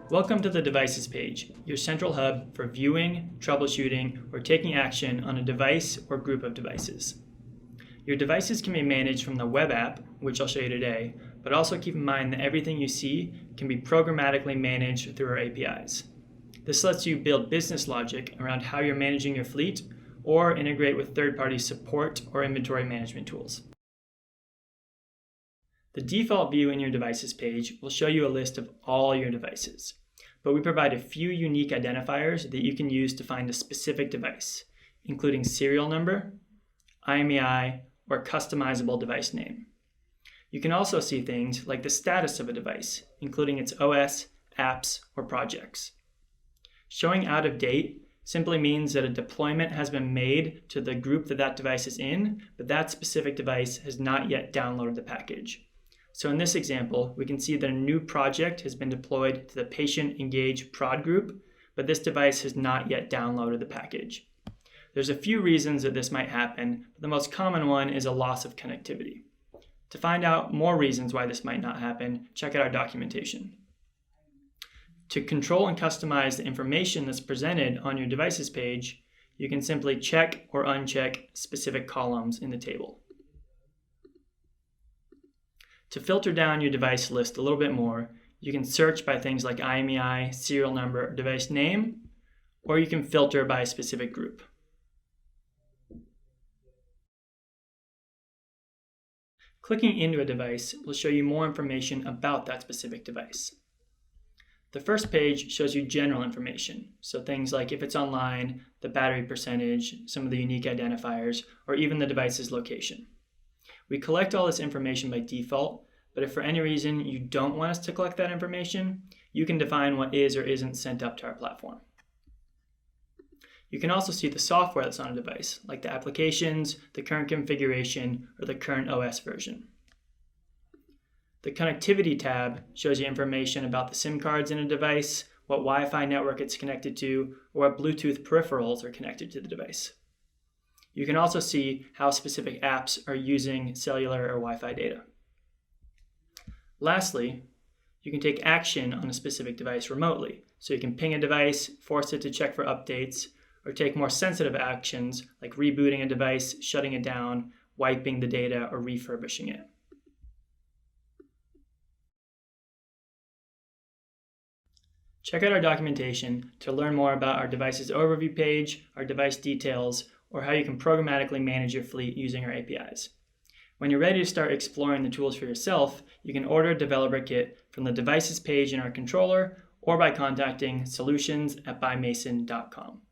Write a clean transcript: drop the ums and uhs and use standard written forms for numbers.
Welcome to the Devices page, your central hub for viewing, troubleshooting, or taking action on a device or group of devices. Your devices can be managed from the web app, which I'll show you today, but also keep in mind that everything you see can be programmatically managed through our APIs. This lets you build business logic around how you're managing your fleet or integrate with third-party support or inventory management tools. The default view in your Devices page will show you a list of all your devices, but we provide a few unique identifiers that you can use to find a specific device, including serial number, IMEI, or customizable device name. You can also see things like the status of a device, including its OS, apps, or projects. Showing out of date simply means that a deployment has been made to the group that device is in, but that specific device has not yet downloaded the package. So in this example, we can see that a new project has been deployed to the Patient Engage prod group, but this device has not yet downloaded the package. There's a few reasons that this might happen, but the most common one is a loss of connectivity. To find out more reasons why this might not happen, check out our documentation. To control and customize the information that's presented on your Devices page, you can simply check or uncheck specific columns in the table. To filter down your device list a little bit more, you can search by things like IMEI, serial number, or device name, or you can filter by a specific group. Clicking into a device will show you more information about that specific device. The first page shows you general information, so things like if it's online, the battery percentage, some of the unique identifiers, or even the device's location. We collect all this information by default, but if for any reason you don't want us to collect that information, you can define what is or isn't sent up to our platform. You can also see the software that's on a device, like the applications, the current configuration, or the current OS version. The Connectivity tab shows you information about the SIM cards in a device, what Wi-Fi network it's connected to, or what Bluetooth peripherals are connected to the device. You can also see how specific apps are using cellular or Wi-Fi data. Lastly, you can take action on a specific device remotely. So you can ping a device, force it to check for updates, or take more sensitive actions like rebooting a device, shutting it down, wiping the data, or refurbishing it. Check out our documentation to learn more about our Devices overview page, our device details, or how you can programmatically manage your fleet using our APIs. When you're ready to start exploring the tools for yourself, you can order a developer kit from the Devices page in our controller or by contacting solutions@bymason.com.